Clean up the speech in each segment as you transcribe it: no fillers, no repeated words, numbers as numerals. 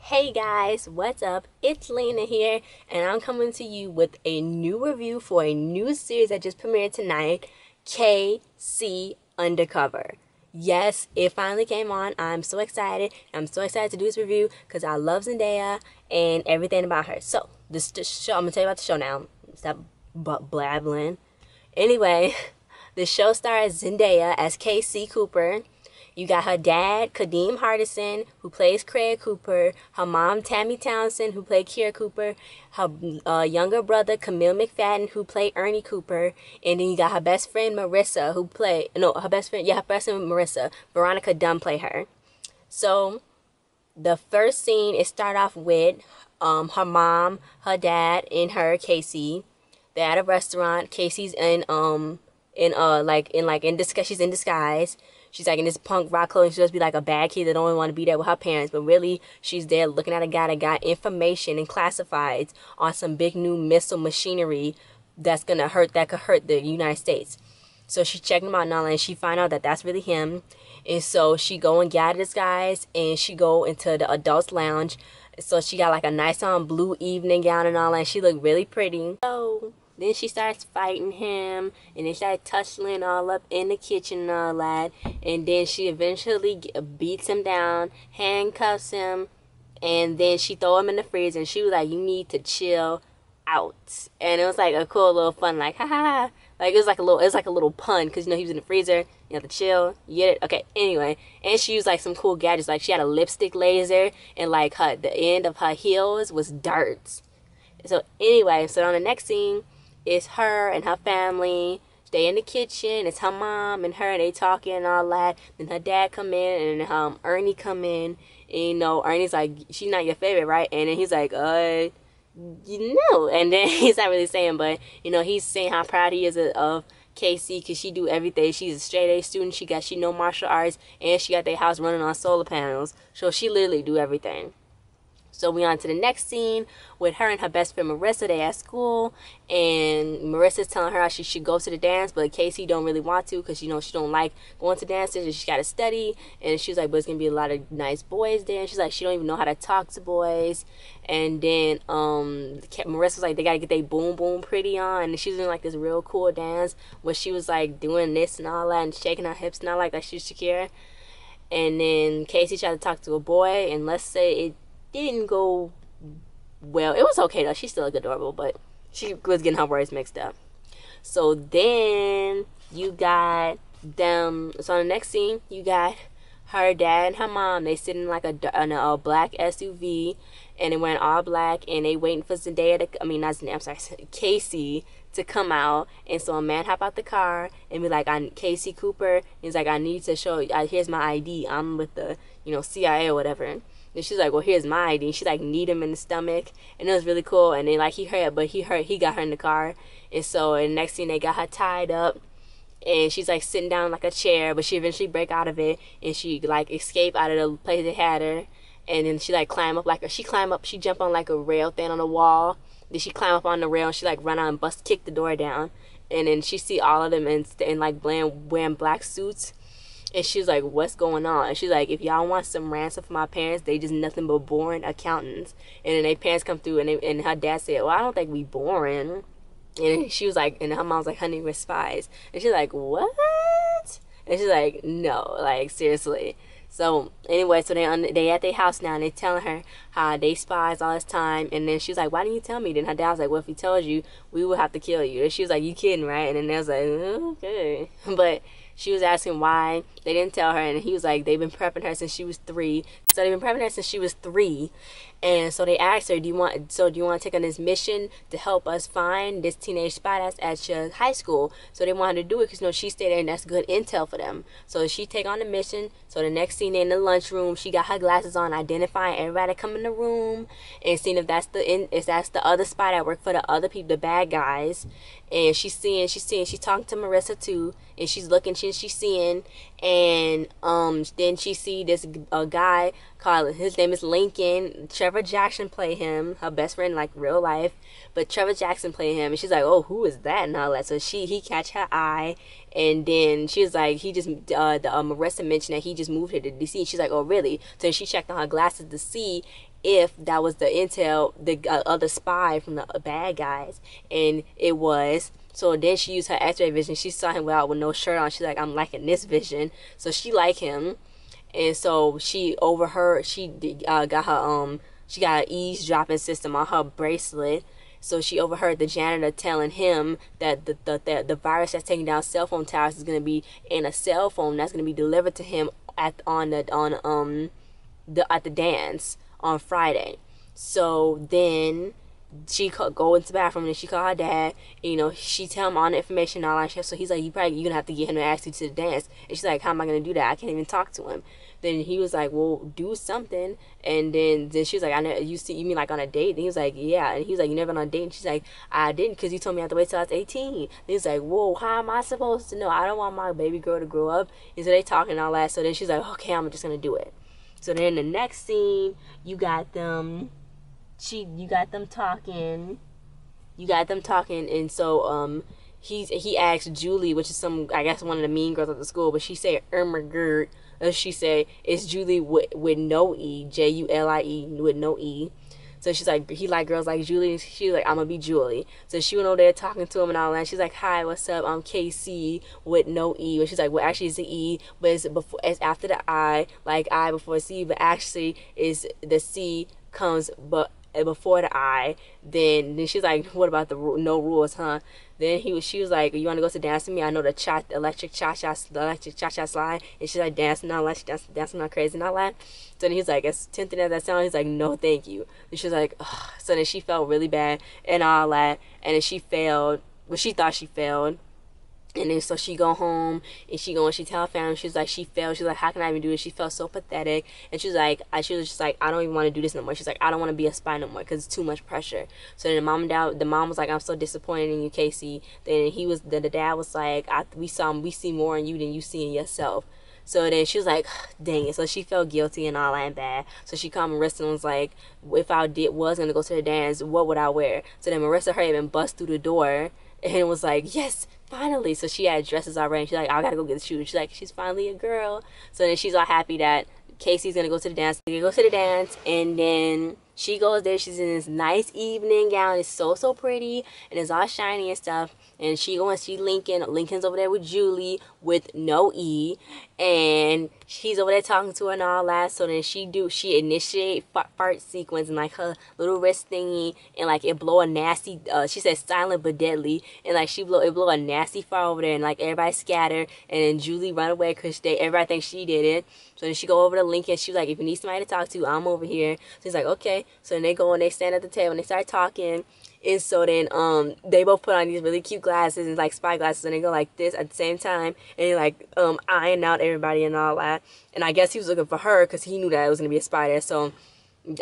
Hey guys, what's up? It's Lina here, and I'm coming to you with a new review for a new series that just premiered tonight, KC Undercover. Yes, it finally came on. I'm so excited. I'm so excited to do this review because I love Zendaya and everything about her. So, the show, I'm going to tell you about the show now. Stop blabbling. Anyway, the show stars Zendaya as Casey Cooper. You got her dad, Kadeem Hardison, who plays Craig Cooper. Her mom, Tammy Townsend, who played Kira Cooper. Her younger brother, Kamil McFadden, who played Ernie Cooper. And then you got her best friend, Marissa, her best friend Marissa. Veronica Dunne played her. So, the first scene, it start off with her mom, her dad, and her, Casey. They're at a restaurant. Casey's in disguise. She's in disguise. She's like in this punk rock clothing. She's supposed to be like a bad kid that don't want to be there with her parents, but really she's there looking at a guy that got information and classifieds on some big new missile machinery that could hurt the United States. So she checked him out and all, and she find out that that's really him. And so she go and get out of disguise, and she go into the adults lounge. So she got like a nice blue evening gown and all, and she looked really pretty. So then she starts fighting him, and they start tussling all up in the kitchen and all that. And then she eventually beats him down, handcuffs him, and then she throw him in the freezer. And she was like, "You need to chill out." And it was like a cool little fun, like ha ha ha. Like it was like a little pun, because he was in the freezer. You have to chill. You get it? Okay. Anyway, and she used like some cool gadgets. Like she had a lipstick laser, and like the end of her heels was darts. So anyway, so on the next scene, it's her and her family. They in the kitchen. It's her mom and her. They talking and all that. Then her dad come in, and Ernie come in. And Ernie's like, "She's not your favorite, right?" And then he's like, And then he's not really saying, but he's saying how proud he is of Casey, because she do everything. She's a straight A student. She know martial arts, and she got their house running on solar panels. So she literally do everything. So we on to the next scene with her and her best friend Marissa. They at school, and Marissa's telling her how she should go to the dance, but Casey don't really want to, because she don't like going to dances, and she got to study. And she's like, but it's gonna be a lot of nice boys there. And she's like, she don't even know how to talk to boys. And then Marissa's like, they gotta get their boom boom pretty on, and she's doing like this real cool dance where she was like doing this and all that and shaking her hips and all like she's Shakira. And then Casey tried to talk to a boy, and let's say it didn't go well. It was okay though. She still looked adorable, but she was getting her words mixed up. So then you got them. So on the next scene, you got her dad and her mom. They sitting like in a black SUV, and they wearing all black, and they waiting for Casey to come out. And so a man hop out the car and be like, "I'm Casey Cooper." He's like, "I need to show you. Here's my ID. I'm with the CIA or whatever." And she's like, "Well, here's my ID." And she like kneed him in the stomach, and it was really cool. And then like he got her in the car. And so the next scene, they got her tied up, and she's like sitting down like a chair, but she eventually break out of it, and she like escape out of the place they had her. And then she like she jump on like a rail thing on the wall. Then she climb up on the rail, and she like run out and kick the door down. And then she see all of them in like wearing black suits. And she's like, "What's going on?" And she's like, "If y'all want some ransom for my parents, they just nothing but boring accountants." And then their parents come through, and her dad said, "Well, I don't think we boring." And she was like, and her mom was like, "Honey, we're spies." And she's like, "What?" And she's like, "No, like seriously." So anyway, so they at their house now, and they telling her how they spies all this time. And then she's like, "Why didn't you tell me?" Then her dad was like, "Well, if he told you, we would have to kill you." And she was like, "You kidding, right?" And then they was like, "Okay." But she was asking why they didn't tell her, and he was like, they've been prepping her since she was 3. So they've been prepping her since she was 3. And so they asked her, do you want to take on this mission to help us find this teenage spy that's at your high school? So they wanted to do it because she stayed there, and that's good intel for them. So she take on the mission. So the next scene, in the lunchroom, she got her glasses on, identifying everybody that come in the room, and seeing if that's the other spy that worked for the other people, the bad guys. And she's talking to Marissa too, and she's looking, she's seeing, and then she see this guy called, his name is Lincoln. Trevor Jackson play him, her best friend like real life, but Trevor Jackson play him, and she's like, "Oh, who is that?" and all that. So he catch her eye, and then she was like, Marissa mentioned that he just moved here to DC. She's like, "Oh, really?" So she checked on her glasses to see, if that was the intel, the other spy from the bad guys, and it was. So then she used her X-ray vision. She saw him without with no shirt on. She's like, I'm liking this vision. So she liked him, and so she overheard. Got her she got an eavesdropping system on her bracelet. So she overheard the janitor telling him that the virus that's taking down cell phone towers is gonna be in a cell phone that's gonna be delivered to him at the dance on Friday. So then she go into the bathroom and she called her dad. And, you know, she tell him all the information and all that shit. So he's like, you're gonna have to get him to ask you to the dance. And she's like, how am I gonna do that? I can't even talk to him. Then he was like, well, do something. And then she was like, you mean like on a date? And he was like, yeah. And he was like, you never on a date? And she's like, I didn't, because you told me I had to wait till I was 18. And he's like, whoa, how am I supposed to know? I don't want my baby girl to grow up. And so they talking and all that. So then she's like, okay, I'm just gonna do it. So then the next scene, you got them talking, and so he asked Julie, which is I guess one of the mean girls at the school, but she said Ermagerd. She said it's Julie with no E, Julie with no E. So she's like, he like girls like Julie. She was like, I'm gonna be Julie. So she went over there talking to him and all that. She's like, hi, what's up? I'm KC with no E. But she's like, well, actually it's the E, but it's after the I, like I before C, but actually is the C comes before the I. Then she's like, what about the no rules, huh? Then she was like, you want to go to dance with me? I know the electric cha-cha slide. And she's like, dancing all that, dancing all crazy and all that. So then he's like, as tempting as that sound, he's like, no, thank you. And she's like, ugh. So then she felt really bad and all that. And then she failed. Well, she thought she failed. And then so she go home and she tell her family, she's like, she failed. She's like, how can I even do this? She felt so pathetic. And she was just like, I don't even want to do this no more. She's like, I don't want to be a spy no more because it's too much pressure. So then the mom was like, I'm so disappointed in you, Casey. Then the dad was like, we see more in you than you see in yourself. So then she was like, dang it. So she felt guilty and all that and bad. So she called Marissa and was like, if I was going to go to the dance, what would I wear? So then Marissa hurried and bust through the door and was like, yes, finally. So she had dresses already. And she's like, I gotta go get the shoes. She's like, she's finally a girl. So then she's all happy that Casey's gonna go to the dance. They go to the dance, and then she goes there. She's in this nice evening gown. It's so pretty, and it's all shiny and stuff. And she see Lincoln. Lincoln's over there with Julie with no E, and she's over there talking to her and all that. So then she initiate fart sequence and like her little wrist thingy, and like it blow a nasty. She said silent but deadly, and like it blow a nasty fart over there, and like everybody scatter, and then Julie run away because everybody thinks she did it. So then she go over to Lincoln. She was like, if you need somebody to talk to, I'm over here. So he's like, okay. So then they go and they stand at the table and they start talking. And so then they both put on these really cute glasses and like spy glasses, and they go like this at the same time, and they like eyeing out everybody and all that. And I guess he was looking for her because he knew that it was gonna be a spy there. So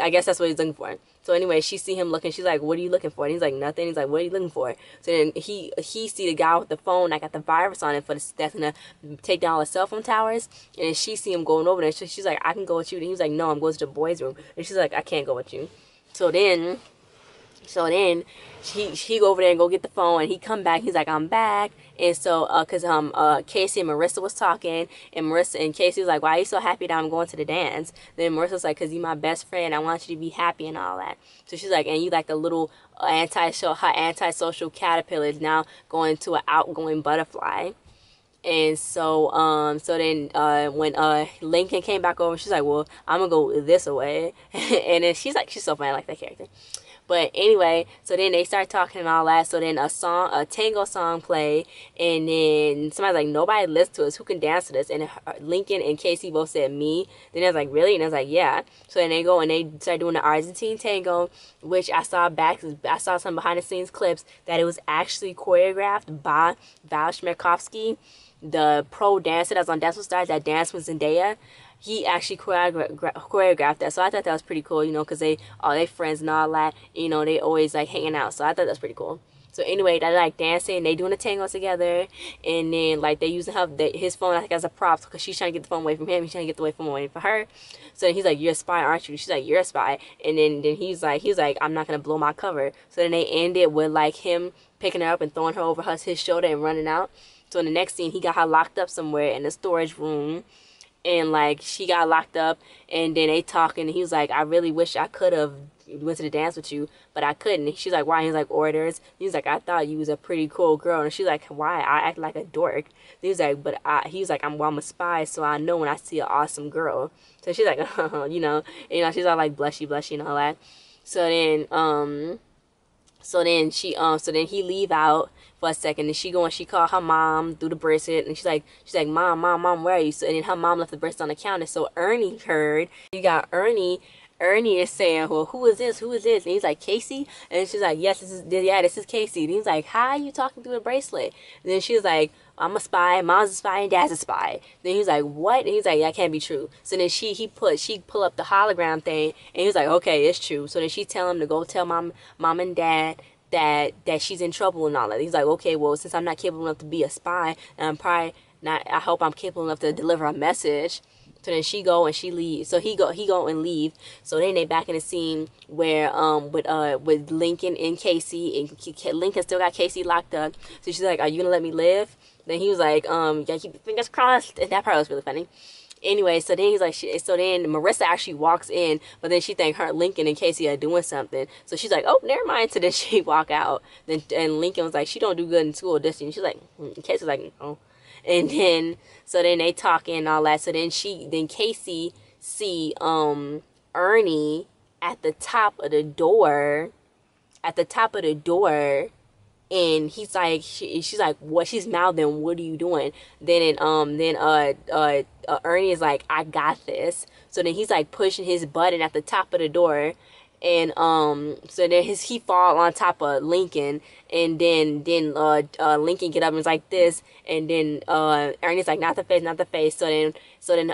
I guess that's what he's looking for. So anyway, she see him looking. She's like, what are you looking for? And he's like, nothing. He's like, what are you looking for? So then he see the guy with the phone that got the virus on it that's gonna take down all the cell phone towers. And then she see him going over there. She's like, I can go with you. And he was like, no, I'm going to the boys' room. And she's like, I can't go with you. So then he go over there and go get the phone, and he come back. He's like, I'm back. And so because Casey and Marissa was talking, and Marissa and Casey was like, why are you so happy that I'm going to the dance? Then Marissa's like, because you're my best friend, I want you to be happy and all that. So she's like, and you like the little antisocial caterpillar is now going to an outgoing butterfly. And so then when Lincoln came back over, she's like, well, I'm gonna go this way. And then she's so funny, I like that character. But anyway, so then they start talking and all that. So then a tango song play, and then somebody's like, nobody listens to us. Who can dance to this? And Lincoln and Casey both said me. Then I was like, really? And I was like, yeah. So then they go and they start doing the Argentine tango, which I saw some behind the scenes clips that it was actually choreographed by Val Schmerkovsky, the pro dancer that's on Dance with Stars that danced with Zendaya. He actually choreographed that. So I thought that was pretty cool, you know, because they friends and all that, you know, they always like hanging out. So I thought that was pretty cool. So anyway, they like dancing, they doing a tango together, and then like they using his phone like as a prop because she's trying to get the phone away from him, he's trying to get the phone away from her. So he's like, you're a spy, aren't you? She's like, you're a spy. And then he's like, I'm not gonna blow my cover. So then they ended with like him picking her up and throwing her over his shoulder and running out. So in the next scene, he got her locked up somewhere in a storage room. and like she got locked up, and then they talking, and he was like, I really wish I could have went to the dance with you, but I couldn't. And she's like, why? He's like, orders. He's like, I thought you was a pretty cool girl. And she's like, why? I act like a dork. He's like, but he's like, I'm a spy, so I know when I see an awesome girl. So she's like, you know, she's all like blushy and all that. So then so then he leave out for a second, and she go and she call her mom through the bracelet, and she's like, mom, where are you? So and then her mom left the bracelet on the counter. So Ernie heard. You got Ernie is saying, well, who is this? And he's like, Casey? And she's like, yes, this is Casey. And he's like, how are you talking through the bracelet? And then she's like, I'm a spy, mom's a spy, and dad's a spy. Then he's like, what? And he's like, that can't be true. So then she pull up the hologram thing, and he's like, okay, it's true. So then she tell him to go tell mom and dad that she's in trouble and all that. He's like, okay, well, since I'm not capable enough to be a spy, and I'm probably not, I hope I'm capable enough to deliver a message. So then she go and she leave. So he go and leave. So then they back in the scene where with Lincoln and Casey, and Lincoln still got Casey locked up. So she's like, are you gonna let me live? Then he was like, yeah, keep your fingers crossed. And that part was really funny. Anyway, so then he's like, so then Marissa actually walks in, but then she think her Lincoln and Casey are doing something. So she's like, oh, never mind. So then she walk out. Then and Lincoln was like, she don't do good in school, does she? And she's like, Casey's like, no. And then so then they talking and all that. So then Casey see Ernie at the top of the door. And he's like, she's like, what? She's mouthing, what are you doing? Then Ernie is like, I got this. So then he's like pushing his button at the top of the door, and so then he fall on top of Lincoln, and then Lincoln get up and is like this, and then Ernie's like, not the face. So then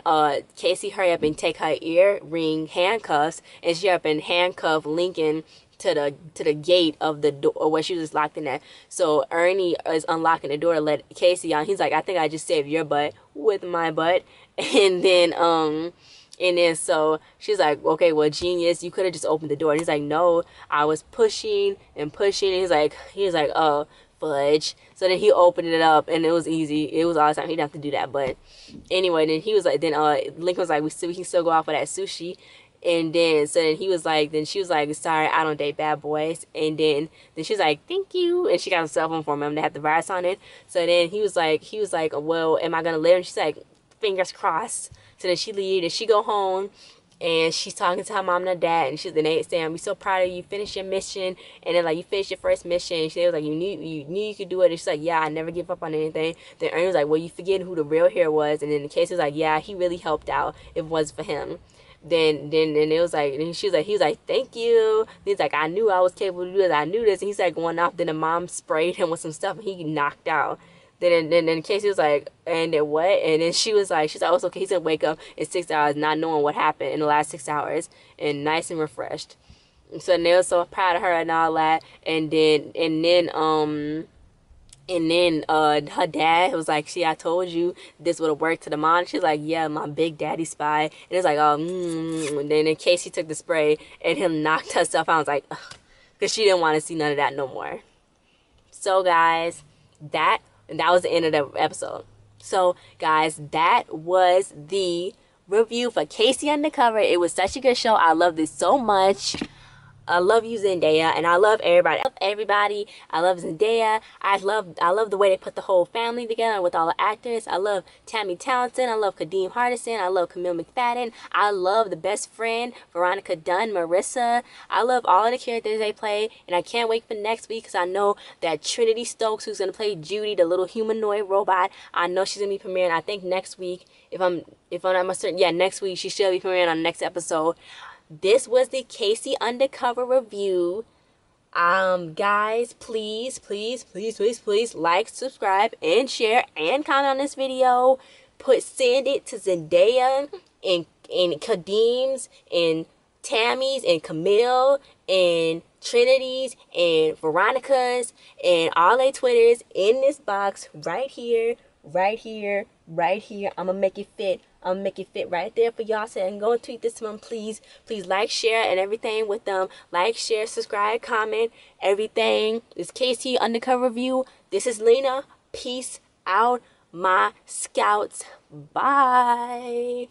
Casey hurry up and take her earring handcuffs, and she up and handcuff Lincoln to the gate of the door where she was locked in at. So Ernie is unlocking the door to let Casey on. He's like, I think I just saved your butt with my butt. And then so she's like, okay, well, genius, you could have just opened the door. And he's like, no, I was pushing. And he's like, oh, fudge. So then he opened it up, and it was easy. It was all the time. He didn't have to do that. But anyway, then he was like, Lincoln was like, we can still go off of that sushi. And then, so then she was like, sorry, I don't date bad boys. And then she was like, thank you. And she got a cell phone for him. They had the virus on it. So then he was like, well, am I going to live? And she's like, fingers crossed. So then she leaves, and she go home, and she's talking to her mom and her dad, and they saying, I'm so proud of you, finish your mission. And then like, you finished your first mission. And she was like, you knew you could do it. And she's like, yeah, I never give up on anything. Then Ernie was like, well, you forgetting who the real hero was. And then the case was like, yeah, he really helped out. It was for him. Then it was like, and he was like, thank you. And he's like, I knew I was capable to do this. I knew this. And he's like going off. Then the mom sprayed him with some stuff, and he knocked out. Then Casey was like, and then what? And then she's like, oh, it's okay. He's gonna wake up in 6 hours, not knowing what happened in the last 6 hours, and nice and refreshed. And so they were so proud of her and all that. And then her dad was like, see, I told you this would have worked to the mom. She's like, yeah, my big daddy spy. And it's like, oh, And then Casey took the spray and him knocked herself out. I was like, ugh, because she didn't want to see none of that no more. So, guys, that was the end of the episode. So, guys, that was the review for Casey Undercover. It was such a good show. I loved it so much. I love you, Zendaya, and I love everybody. I love Zendaya. I love the way they put the whole family together with all the actors. I love Tammy Townsend. I love Kadeem Hardison. I love Kamil McFadden. I love the best friend, Veronica Dunne, Marissa. I love all of the characters they play, and I can't wait for next week because I know that Trinitee Stokes, who's gonna play Judy, the little humanoid robot, I know she's gonna be premiering. I think next week, if I'm not certain, yeah, next week she should be premiering on the next episode. This was the Casey Undercover review. Guys, please like, subscribe, and share, and comment on this video. Send it to Zendaya and Kadeem's and Tammy's and Kamil and Trinity's and Veronica's and all their Twitters in this box right here. I'm gonna make it fit. Right there for y'all. So and go and tweet this to them, please. Please like, share, and everything with them. Like, share, subscribe, comment, everything. This Casey Undercover review. This is Lina. Peace out, my scouts. Bye.